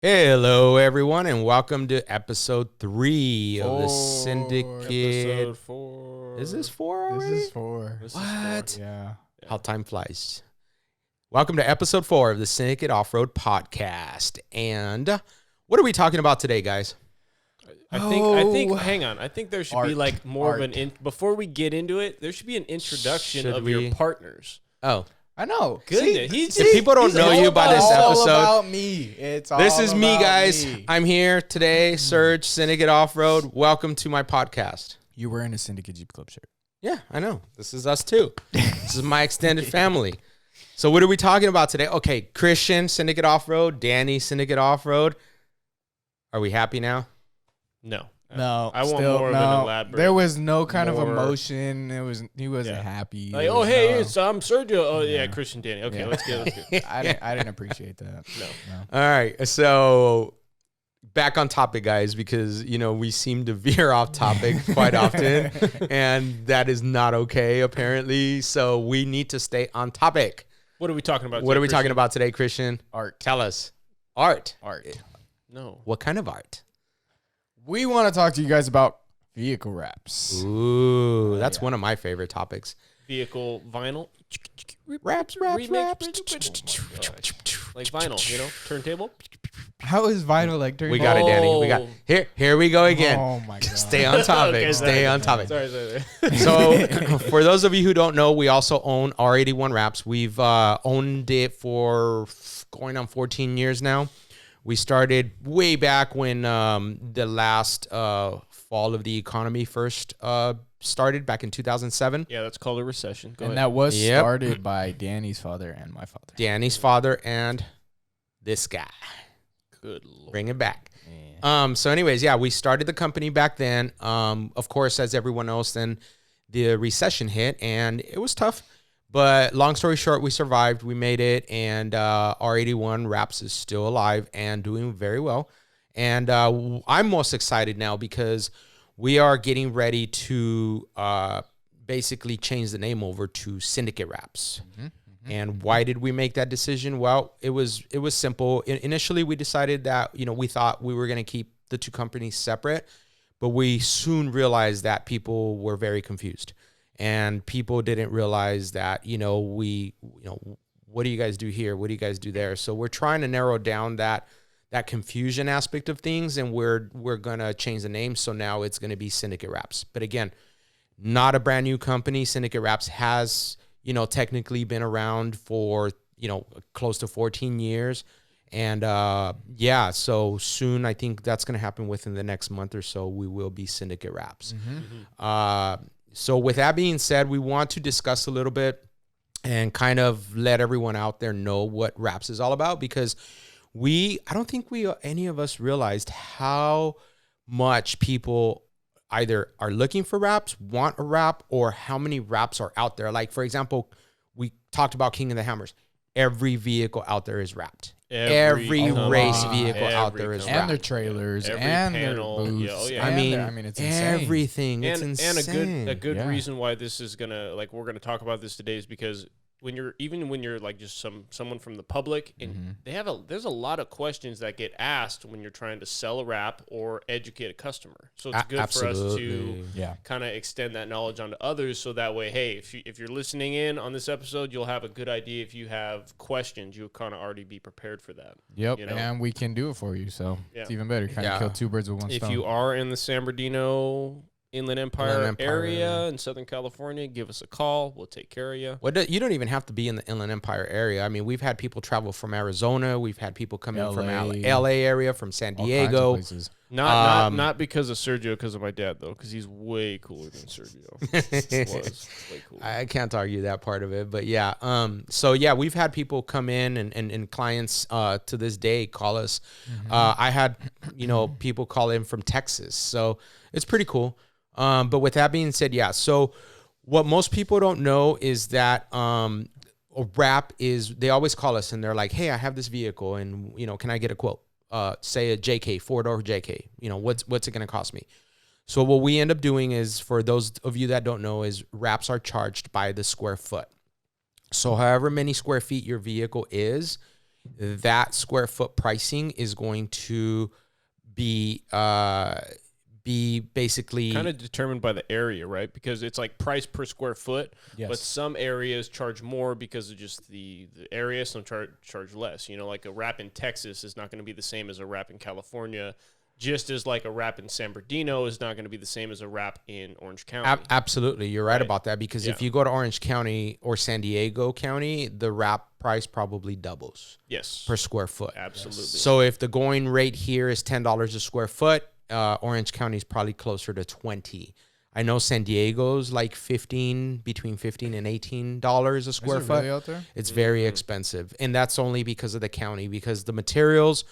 Hello, everyone, and welcome to episode 3 of the Syndicate. Episode 4. Is this 4 already? This is 4. This is What? 4. Yeah. How time flies. Welcome to episode 4 of the Syndicate Off-Road Podcast. And what are we talking about today, guys? I think. Hang on. I think there should be Art. like more of Art. an before we get into it. There should be an introduction Should of we? your partners. Oh, I know. Goodness, if people don't know you by this all episode, about me. It's all this is me, about guys. me. I'm here today, Serge, Syndicate Off-Road. Welcome to my podcast. You're wearing a Syndicate Jeep Club shirt. Yeah, I know. This is us too. This is my extended family. So what are we talking about today? Okay, Christian, Syndicate Off-Road. Danny, Syndicate Off-Road. Are we happy now? No. No, I want still, more of no. an elaborate. There was no kind of more- emotion. He wasn't Yeah. happy. Like, There oh was hey, no- I'm Sergio. Oh yeah, Yeah. Christian Danny. Okay, Yeah. let's get it. I didn't appreciate that. No. All right, so back on topic, guys, because, we seem to veer off topic quite often, and that is not okay, apparently. So we need to stay on topic. What are we talking about? What today, are we talking Christian? about today, Christian? Art. Tell us. Art. No. What kind of art? We want to talk to you guys about vehicle wraps. Ooh, that's yeah. one of my favorite topics. Vehicle vinyl. Raps. Remix. Like vinyl, turntable. How is vinyl like during? We got it, Danny. We got here we go again. Oh my god. Stay on topic. Okay, Stay sorry. on topic. Sorry. So, for those of you who don't know, we also own R81 Wraps. We've owned it for going on 14 years now. We started way back when the last fall of the economy first started back in 2007. Yeah, that's called a recession. Go And ahead. that was Yep. started by Danny's father and my father. Danny's father and this guy. Good Lord. Bring it back. Yeah. So anyways, yeah, we started the company back then. Of course, as everyone else, then the recession hit and it was tough. But long story short, we survived. We made it, and R81 Wraps is still alive and doing very well. And I'm most excited now because we are getting ready to basically change the name over to Syndicate Wraps. And why did we make that decision? Well, it was simple. Initially, we decided that, we thought we were going to keep the two companies separate, but we soon realized that people were very confused. And people didn't realize that, what do you guys do here? What do you guys do there? So we're trying to narrow down that confusion aspect of things, and we're going to change the name. So now it's going to be Syndicate Wraps. But again, not a brand new company. Syndicate Wraps has, technically been around for, close to 14 years. And so soon, I think that's going to happen within the next month or so, we will be Syndicate Wraps. So with that being said, we want to discuss a little bit and kind of let everyone out there know what Wraps is all about, because I don't think any of us realized how much people either are looking for wraps, want a wrap, or how many wraps are out there. Like, for example, we talked about King of the Hammers. Every vehicle out there is wrapped. Every race vehicle out there is company. wrapped. And their trailers Every and panel. their booths. Yeah, oh, yeah. I mean, it's insane. everything. It's insane. And a good Yeah. reason why this is gonna, like, we're gonna talk about this today is because when you're like just someone from the public, and there's a lot of questions that get asked when you're trying to sell a wrap or educate a customer. So it's good for us to Absolutely. Yeah. kind of extend that knowledge onto others, so that way, hey, if you're listening in on this episode, you'll have a good idea. If you have questions, you'll kind of already be prepared for that. Yep. You know? And we can do it for you. So Yeah. it's even better. Kind of Yeah. kill two birds with one If stone. you are in the San Bernardino Inland Empire area in Southern California, give us a call. We'll take care of you. You don't even have to be in the Inland Empire area. I mean, we've had people travel from Arizona. We've had people come in from LA area, from San All kinds of Diego. places. Not because of Sergio, because of my dad, though, because he's way cooler than Sergio. was way cooler. I can't argue that part of it, but yeah. So yeah, we've had people come in and clients to this day call us. I had people call in from Texas, so it's pretty cool. But with that being said, yeah. So what most people don't know is that a wrap is, they always call us and they're like, hey, I have this vehicle and can I get a quote? Say a JK, 4-door JK. What's it going to cost me? So what we end up doing is, for those of you that don't know, is wraps are charged by the square foot. So however many square feet your vehicle is, that square foot pricing is going to be basically kind of determined by the area, right? Because it's like price per square foot, but some areas charge more because of just the area. Some charge less. You know, like a wrap in Texas is not going to be the same as a wrap in California, just as like a wrap in San Bernardino is not going to be the same as a wrap in Orange County. Absolutely, you're right about that, because if you go to Orange County or San Diego County, the wrap price probably doubles. Yes, per square foot. Absolutely. So if the going rate here is $10 a square foot, Orange County is probably closer to 20. I know San Diego's like between $15 and $18 a square foot. Really out there? It's very expensive, and that's only because of the county, because the materials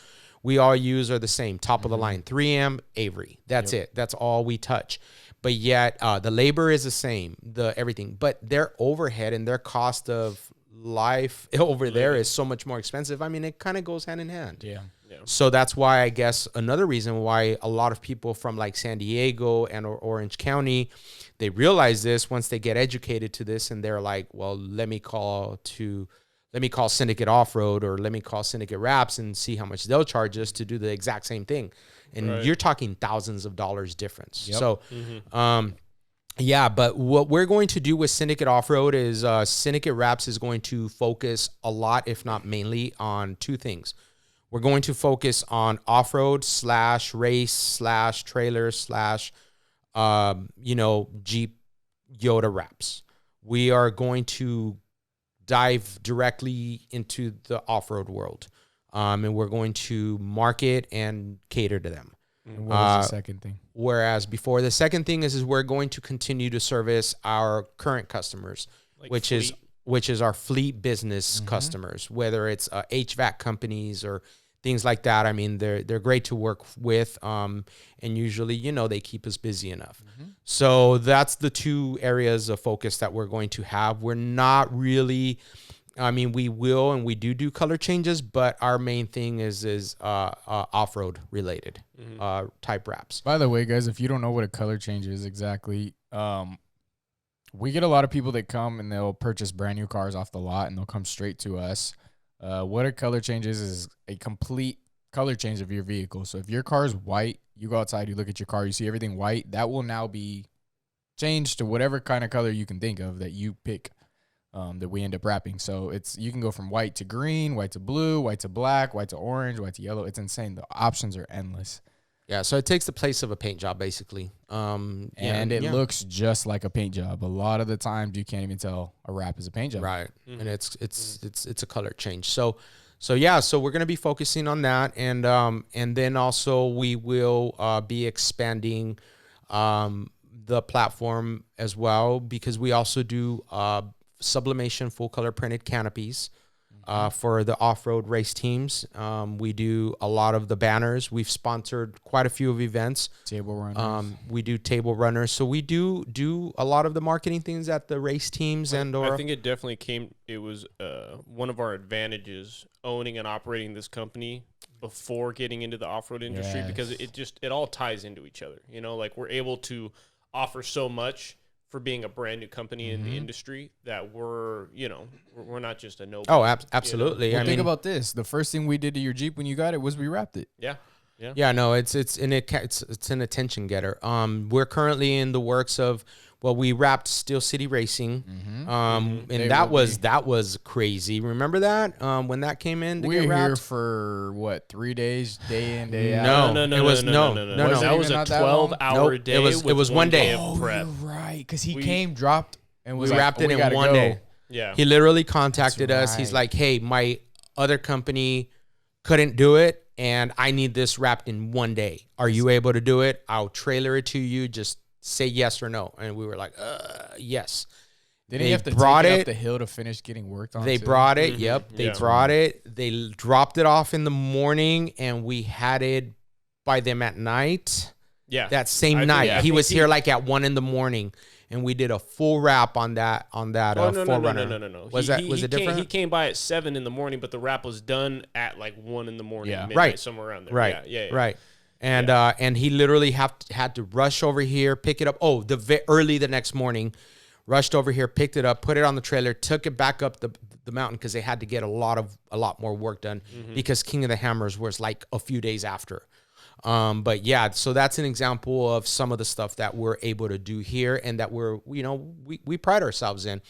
we all use are the same, top of the line, 3M, Avery. That's it. That's all we touch. But yet the labor is the same, everything. But their overhead and their cost of life over there is so much more expensive. I mean, it kind of goes hand in hand. Yeah. So that's why, I guess, another reason why a lot of people from like San Diego and or Orange County, they realize this once they get educated to this, and they're like, well, let me call Syndicate Off-Road, or let me call Syndicate Wraps and see how much they'll charge us to do the exact same thing. And you're talking thousands of dollars difference. Yep. So, yeah, but what we're going to do with Syndicate Off-Road is Syndicate Wraps is going to focus a lot, if not mainly, on two things. We're going to focus on off-road / race / trailer / Jeep Yoda wraps. We are going to dive directly into the off-road world, and we're going to market and cater to them. And what is the second thing? Whereas before, the second thing is we're going to continue to service our current customers, like which is our fleet business customers, whether it's HVAC companies or things like that. I mean, they're great to work with, and usually, they keep us busy enough. So that's the two areas of focus that we're going to have. We're not really, I mean, we will and we do color changes, but our main thing is off-road related type wraps. By the way, guys, if you don't know what a color change is exactly, we get a lot of people that come and they'll purchase brand new cars off the lot and they'll come straight to us. What a color change is a complete color change of your vehicle. So if your car is white, you go outside, you look at your car, you see everything white, that will now be changed to whatever kind of color you can think of that you pick, that we end up wrapping. So you can go from white to green, white to blue, white to black, white to orange, white to yellow. It's insane. The options are endless. Yeah, so it takes the place of a paint job, basically. And it looks just like a paint job. A lot of the times you can't even tell a wrap is a paint job. Right. And it's a color change. So we're going to be focusing on that, and then also we will be expanding the platform as well, because we also do sublimation full color printed canopies. For the off-road race teams. We do a lot of the banners. We've sponsored quite a few of events. Table runners. We do table runners. So we do a lot of the marketing things at the race teams. I think it definitely it was one of our advantages owning and operating this company before getting into the off-road industry, because it all ties into each other. Like we're able to offer so much for being a brand new company in the industry that we're not just a no. Oh, absolutely. Well, think about this. The first thing we did to your Jeep when you got it was we wrapped it. Yeah. No, it's an attention getter. We're currently in the works of, we wrapped Steel City Racing, and that was crazy. Remember that when that came in? We were here for what, 3 days, day in, day out. No. That was a 12-hour day. It was 1 day. Oh, you're right, because he came, dropped, and we wrapped it in 1 day. Yeah, he literally contacted us. He's like, "Hey, my other company couldn't do it, and I need this wrapped in 1 day. Are you able to do it? I'll trailer it to you. Just say yes or no." And we were like, yes. Did he have to take it up the hill to finish getting worked on? They brought it. Yep. They brought it. They dropped it off in the morning, and we had it by them at night. Yeah. That same night. He was here like at 1 a.m, and we did a full wrap on that Forerunner. No. Was it different? He came by at 7 a.m, but the wrap was done at like 1 a.m. midnight, right, somewhere around there. Right. Yeah. Right. And he literally had to rush over here, pick it up. Oh, early the next morning, rushed over here, picked it up, put it on the trailer, took it back up the mountain because they had to get a lot more work done because King of the Hammers was like a few days after. But yeah, so that's an example of some of the stuff that we're able to do here and that we pride ourselves in.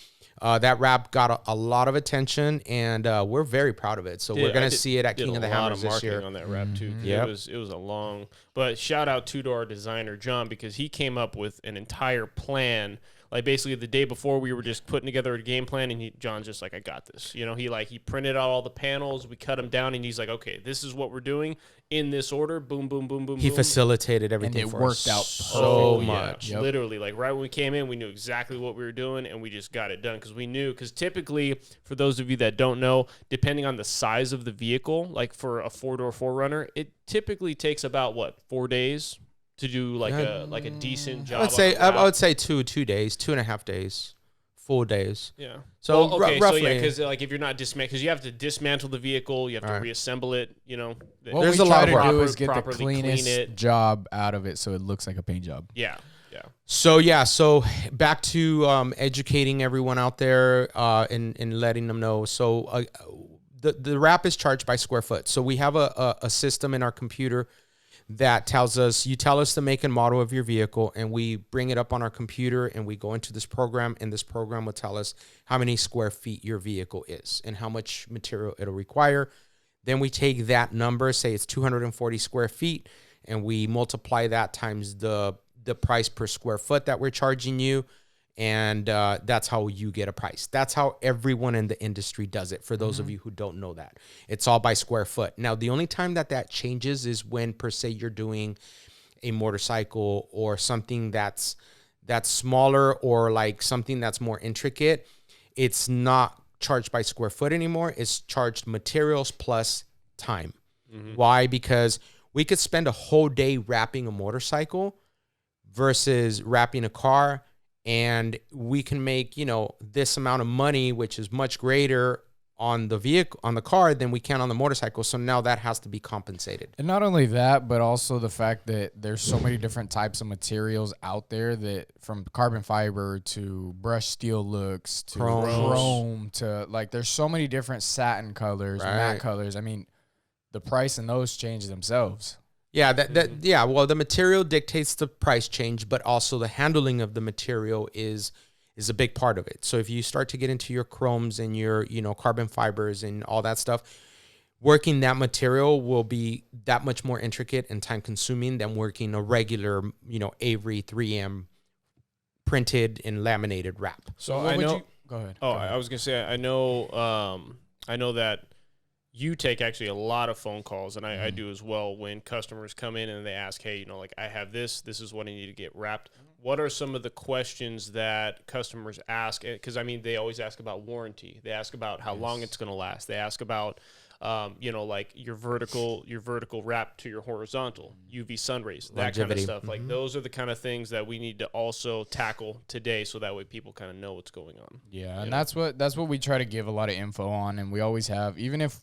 That wrap got a lot of attention, and we're very proud of it. So we're gonna see it at King of the Hammers this year. On that wrap too. Yep. It was a long. But shout out to our designer John, because he came up with an entire plan. Like basically the day before, we were just putting together a game plan, and John's just like, I got this. He printed out all the panels, we cut them down, and he's like, okay, this is what we're doing in this order. Boom, boom, boom, boom. He boom. facilitated everything. And it for worked us out so perfectly. much. Yep. Literally, like right when we came in, we knew exactly what we were doing, and we just got it done because typically, for those of you that don't know, depending on the size of the vehicle, like for a 4-door 4Runner, it typically takes about 4 days to do like a decent job. I would say 2 days, 2.5 days, full days. Yeah. So roughly. roughly, So yeah, because like if you're not because you have to dismantle the vehicle, you have to Right. reassemble it. What There's we a try lot to of do work. is get the Properly clean cleanest it. job out of it so it looks like a paint job. Yeah. So back to educating everyone out there and letting them know. So the wrap is charged by square foot. So we have a system in our computer that tells us, you tell us the make and model of your vehicle, and we bring it up on our computer, and we go into this program, and this program will tell us how many square feet your vehicle is and how much material it'll require. Then we take that number, say it's 240 square feet, and we multiply that times the price per square foot that we're charging you, and that's how you get a price. That's how everyone in the industry does it, for those of you who don't know that. It's all by square foot. Now, the only time that changes is when, per se, you're doing a motorcycle or something that's smaller, or like something that's more intricate. It's not charged by square foot anymore. It's charged materials plus time. Why? Because we could spend a whole day wrapping a motorcycle versus wrapping a car, and we can make, this amount of money, which is much greater on the vehicle, on the car, than we can on the motorcycle. So now that has to be compensated. And not only that, but also the fact that there's so many different types of materials out there, that from carbon fiber to brushed steel looks to chrome to there's so many different satin colors, matte colors. I mean, the price in those change themselves. Yeah, well, the material dictates the price change, but also the handling of the material is a big part of it. So if you start to get into your chromes and your, carbon fibers and all that stuff, working that material will be that much more intricate and time consuming than working a regular, Avery 3M printed and laminated wrap. So I know. Go ahead. Oh, I was gonna say I know that you take actually a lot of phone calls, and I do as well, when customers come in and they ask, hey, I have this is what I need to get wrapped. What are some of the questions that customers ask? Because they always ask about warranty. They ask about how long it's going to last. They ask about, like your vertical wrap to your horizontal, UV sun rays, that kind of stuff. Like those are the kind of things that we need to also tackle today, so that way people kind of know what's going on. Yeah, and that's what we try to give a lot of info on, and we always have, even if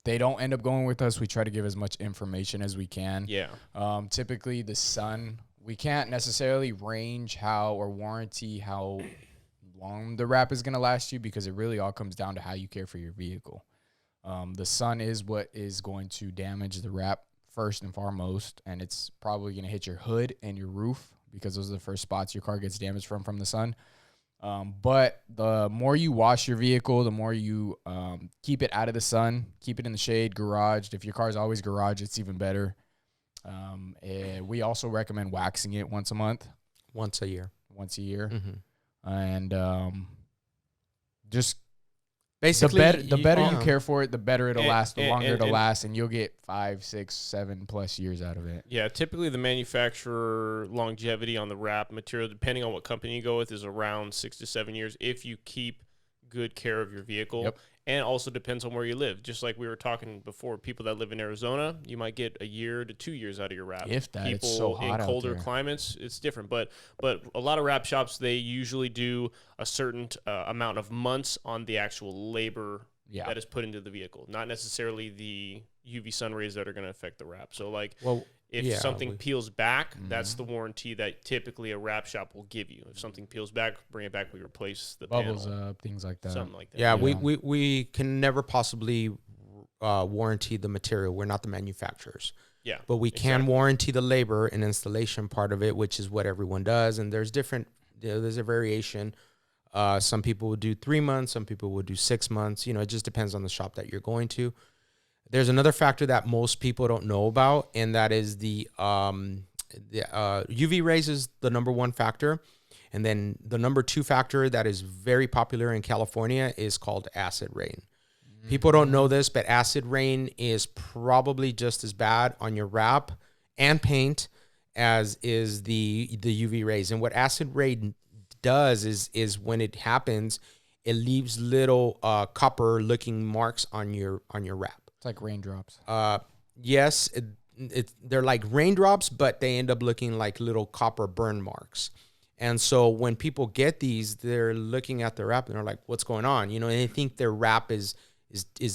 they don't end up going with us, we try to give as much information as we can. Yeah. Typically, the sun, we can't necessarily range or warranty how long the wrap is going to last you, because it really all comes down to how you care for your vehicle. The sun is what is going to damage the wrap first and foremost, and it's probably going to hit your hood and your roof, because those are the first spots your car gets damaged from the sun. But the more you wash your vehicle, the more you keep it out of the sun, keep it in the shade, garaged. If your car's always garaged, it's even better. And we also recommend waxing it once a month. Once a year. And just basically, the better you care for it, the better it'll last, the longer it'll last, and you'll get 5, 6, 7+ years out of it. Yeah, typically the manufacturer longevity on the wrap material, depending on what company you go with, is around 6 to 7 years if you keep good care of your vehicle. Yep. And also depends on where you live. Just like we were talking before, people that live in Arizona, you might get 1 year to 2 years out of your wrap. If that, people it's so hot in colder out there. climates, it's different. But a lot of wrap shops, they usually do a certain amount of months on the actual labor Yeah. that is put into the vehicle, not necessarily the UV sun rays that are going to affect the wrap. So If something peels back, that's the warranty that typically a wrap shop will give you. If something peels back, bring it back, we replace the Bubbles panel. up, things like that. Something like that. Yeah, we can never possibly warranty the material. We're not the manufacturers. Yeah. But we can warranty the labor and installation part of it, which is what everyone does. And there's there's a variation. Some people will do 3 months. Some people will do 6 months. It just depends on the shop that you're going to. There's another factor that most people don't know about, and that is the UV rays is the number one factor. And then the number two factor that is very popular in California is called acid rain. People don't know this, but acid rain is probably just as bad on your wrap and paint as is the UV rays. And what acid rain does is when it happens, it leaves little copper looking marks on your wrap. It's like raindrops. Yes, they're like raindrops, but they end up looking like little copper burn marks. And so when people get these, they're looking at their wrap and they're like, "What's going on?" And they think their wrap is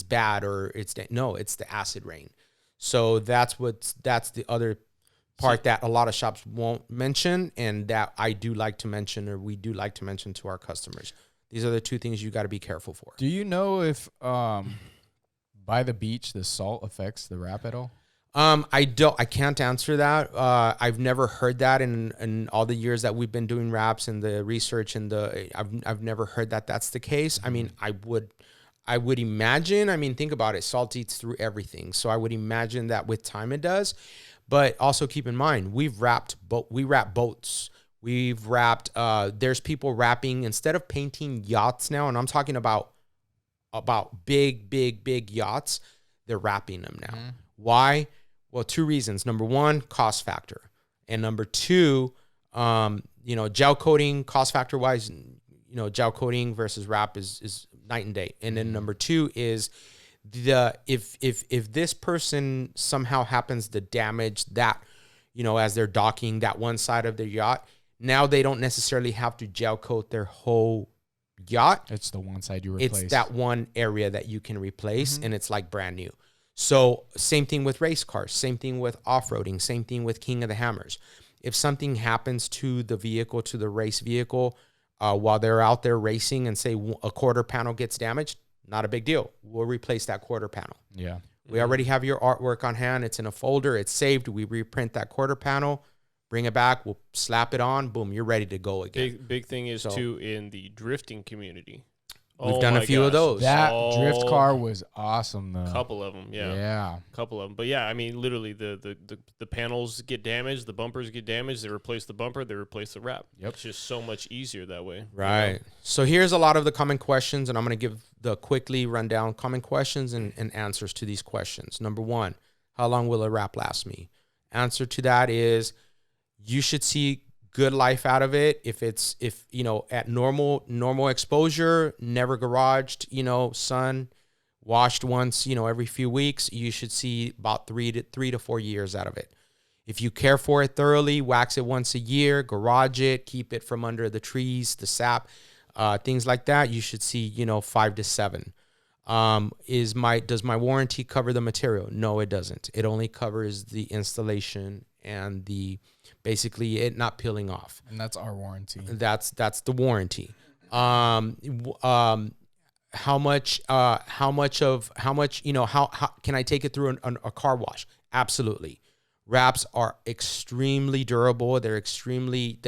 bad or it's the acid rain. So that's the other part that a lot of shops won't mention, and that I do like to mention, or we do like to mention to our customers. These are the two things you got to be careful for. Do you know if by the beach the salt affects the wrap at all? I can't answer that. I've never heard that in all the years that we've been doing wraps and the research I've never heard that that's the case. I mean, I would imagine, think about it. Salt eats through everything. So I would imagine that with time it does. But also keep in mind, we wrap boats. We've wrapped, there's people wrapping, instead of painting yachts now, and I'm talking about big yachts, they're wrapping them now. Mm-hmm. Why? Well, two reasons. Number one, cost factor. And number two, gel coating, cost factor wise, gel coating versus wrap is night and day. And then number two is if this person somehow happens to damage that, as they're docking that one side of their yacht, now they don't necessarily have to gel coat their whole yacht. It's the one side you replace. It's that one area that you can replace, and it's like brand new. So same thing with race cars, same thing with off-roading, same thing with King of the Hammers. If something happens to the vehicle, to the race vehicle, while they're out there racing and say a quarter panel gets damaged, not a big deal. We'll replace that quarter panel. Yeah. We already have your artwork on hand. It's in a folder. It's saved. We reprint that quarter panel, bring it back. We'll slap it on. Boom, you're ready to go again. Big thing is, too, in the drifting community. We've done a few of those. That drift car was awesome, though. Couple of them, yeah. Yeah. Couple of them. But, yeah, literally, the panels get damaged. The bumpers get damaged. They replace the bumper. They replace the wrap. Yep. It's just so much easier that way. Right. So here's a lot of the common questions, and I'm going to give the quickly rundown common questions and answers to these questions. Number one, how long will a wrap last me? Answer to that is you should see good life out of it. If at normal exposure, never garaged, sun, washed once, every few weeks, you should see about 3 to 4 years out of it. If you care for it thoroughly, wax it once a year, garage it, keep it from under the trees, the sap, things like that, you should see, 5 to 7. Does my warranty cover the material? No, it doesn't. It only covers the installation and basically it not peeling off. And that's our warranty. That's the warranty. How much can I take it through a car wash? Absolutely. Wraps are extremely durable. They're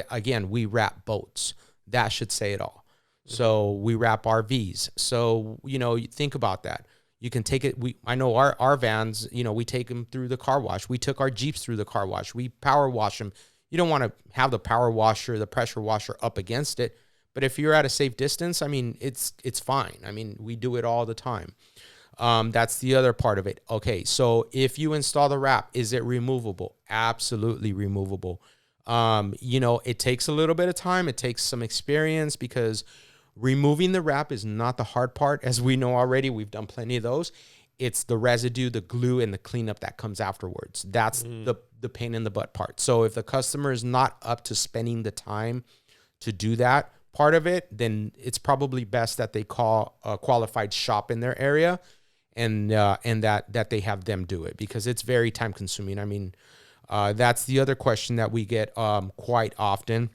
again, we wrap boats. That should say it all. So we wrap RVs. So, you think about that. You can take it. I know our vans, we take them through the car wash. We took our Jeeps through the car wash. We power wash them. You don't want to have the power washer, the pressure washer up against it. But if you're at a safe distance, it's fine. We do it all the time. That's the other part of it. Okay, so if you install the wrap, is it removable? Absolutely removable. It takes a little bit of time. It takes some experience because removing the wrap is not the hard part. As we know already, we've done plenty of those. It's the residue, the glue, and the cleanup that comes afterwards. That's the pain in the butt part. So if the customer is not up to spending the time to do that part of it, then it's probably best that they call a qualified shop in their area and that they have them do it, because it's very time consuming. That's the other question that we get quite often.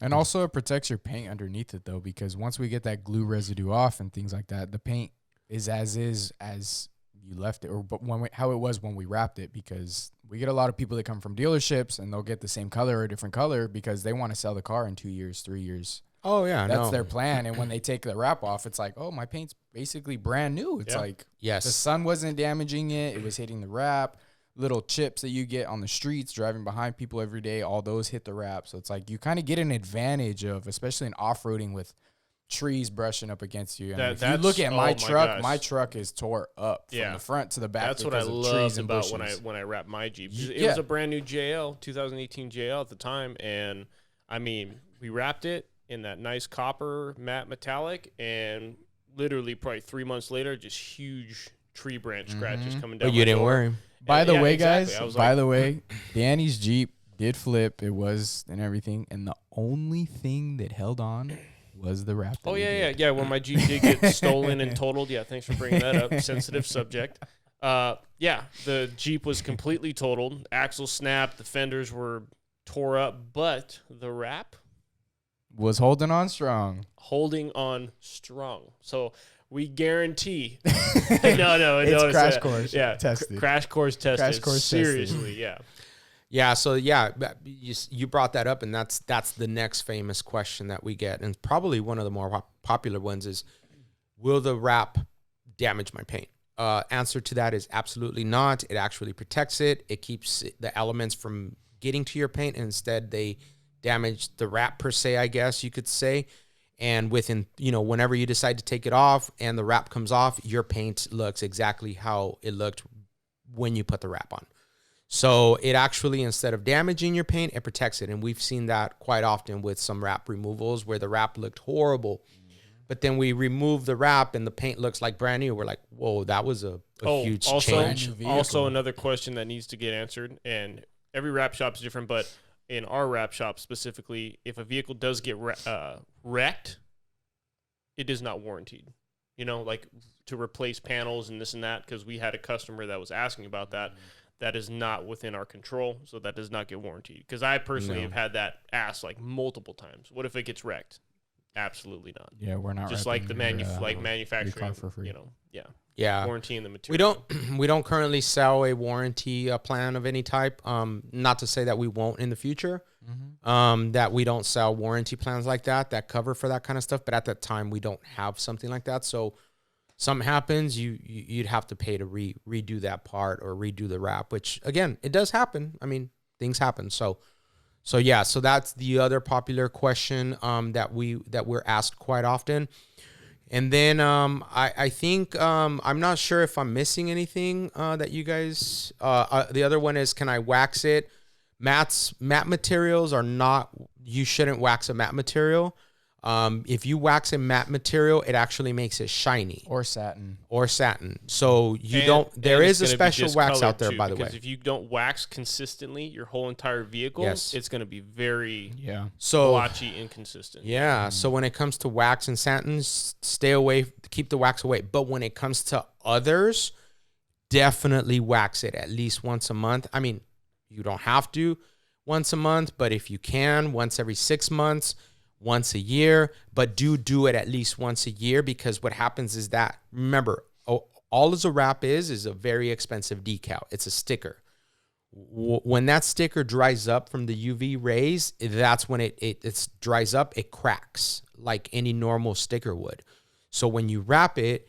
And also it protects your paint underneath it though, because once we get that glue residue off and things like that, the paint is as you left it, or but how it was when we wrapped it, because we get a lot of people that come from dealerships and they'll get the same color or a different color because they want to sell the car in 2 years, 3 years. Oh yeah, That's their plan. And when they take the wrap off, it's like, oh, my paint's basically brand new. It's like, yes, the sun wasn't damaging it. It was hitting the wrap. Little chips that you get on the streets driving behind people every day, all those hit the wrap. So it's like you kind of get an advantage of, especially in off-roading with trees brushing up against you. And if you look at my truck is tore up from the front to the back. That's what I loved about when I wrapped my Jeep. It was a brand new JL, 2018 JL at the time, and I mean, we wrapped it in that nice copper matte metallic, and literally probably 3 months later, just huge tree branch scratches coming down. But you didn't worry. By the way, guys, Danny's Jeep did flip. It was and everything, and the only thing that held on was the wrap. Yeah. When my Jeep did get stolen and totaled. Yeah, thanks for bringing that up. Sensitive subject. The Jeep was completely totaled. Axle snapped. The fenders were tore up, but the wrap was holding on strong. So we guarantee. It's crash course. Yeah, tested. Crash course tested. Crash course seriously. tested. Yeah. So you brought that up, and that's the next famous question that we get, and probably one of the more popular ones is, will the wrap damage my paint? Answer to that is absolutely not. It actually protects it. It keeps the elements from getting to your paint, and instead they damage the wrap per se, I guess you could say. And whenever you decide to take it off and the wrap comes off, your paint looks exactly how it looked when you put the wrap on. So it actually, instead of damaging your paint, it protects it. And we've seen that quite often with some wrap removals where the wrap looked horrible, but then we remove the wrap and the paint looks like brand new. We're like, whoa, that was a huge change. Also, another question that needs to get answered, and every wrap shop is different, but in our wrap shop specifically, if a vehicle does get wrecked, it is not warranted. Like to replace panels and this and that, because we had a customer that was asking about that. That is not within our control, so that does not get warranted. Because I personally have had that asked like multiple times. What if it gets wrecked? Absolutely not. Yeah, we're not just like the manufacturing for free. Yeah, warrantying the material. We don't currently sell a warranty plan of any type. Not to say that we won't in the future. That we don't sell warranty plans like that cover for that kind of stuff. But at that time, we don't have something like that. So something happens, you'd have to pay to redo that part or redo the wrap. Which again, it does happen. I mean, things happen. So that's the other popular question that we're asked quite often. And then I think I'm not sure if I'm missing anything that you guys. The other one is, can I wax it? Matte materials are not. You shouldn't wax a matte material. If you wax a matte material, it actually makes it shiny. Or satin. So there is a special wax out there, by the way. Because if you don't wax consistently your whole entire vehicle, it's going to be very blotchy, inconsistent. Yeah. So when it comes to wax and satins, stay away. Keep the wax away. But when it comes to others, definitely wax it at least once a month. I mean, you don't have to once a month, but if you can, once every 6 months. Once a year, but do it at least once a year, because what happens is that, remember, all as a wrap is a very expensive decal. It's a sticker. When that sticker dries up from the UV rays, that's when it dries up, it cracks like any normal sticker would. So when you wrap it,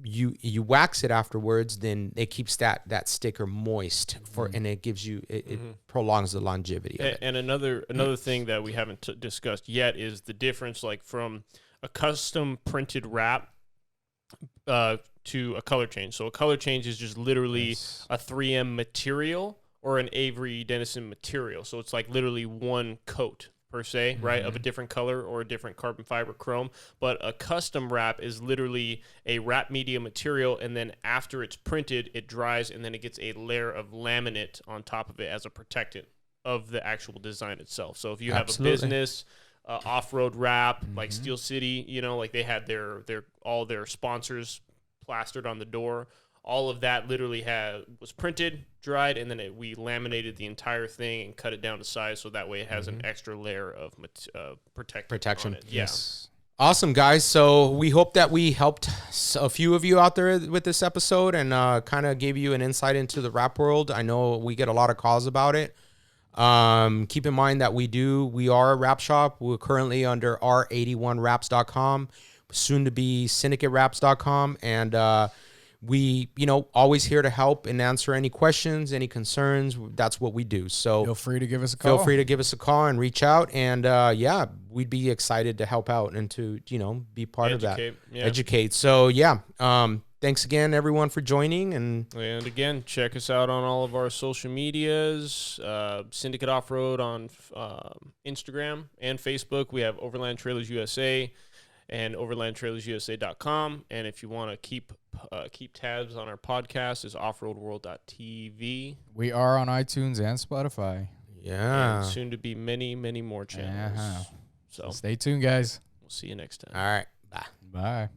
you wax it afterwards, then it keeps that sticker moist and it gives you it prolongs the longevity of it. And another thing that we haven't discussed yet is the difference, like from a custom printed wrap to a color change. So a color change is just literally a 3M material or an Avery Dennison material. So it's like literally one coat per se, right, of a different color or a different carbon fiber chrome. But a custom wrap is literally a wrap media material, and then after it's printed, it dries, and then it gets a layer of laminate on top of it as a protectant of the actual design itself. So if you have a business, off-road wrap, like Steel City, like they had all their sponsors plastered on the door. all of that literally was printed, dried, and then we laminated the entire thing and cut it down to size so that way it has an extra layer of protection on it. Yes. Awesome, guys. So we hope that we helped a few of you out there with this episode and kind of gave you an insight into the wrap world. I know we get a lot of calls about it. Keep in mind that we are a wrap shop. We're currently under r81wraps.com, soon to be syndicatewraps.com. And we, always here to help and answer any questions, any concerns. That's what we do. So feel free to give us a call. Feel free to give us a call and reach out. And we'd be excited to help out and to, be part of that. Yeah. Educate. So thanks again, everyone, for joining. And again, check us out on all of our social medias, Syndicate Off-Road on Instagram and Facebook. We have Overland Trailers USA and overlandtrailersusa.com. And if you want to keep tabs on our podcast, is offroadworld.tv. We are on iTunes and Spotify. Yeah. And soon to be many, many more channels. Uh-huh. So stay tuned, guys. We'll see you next time. All right. Bye. Bye.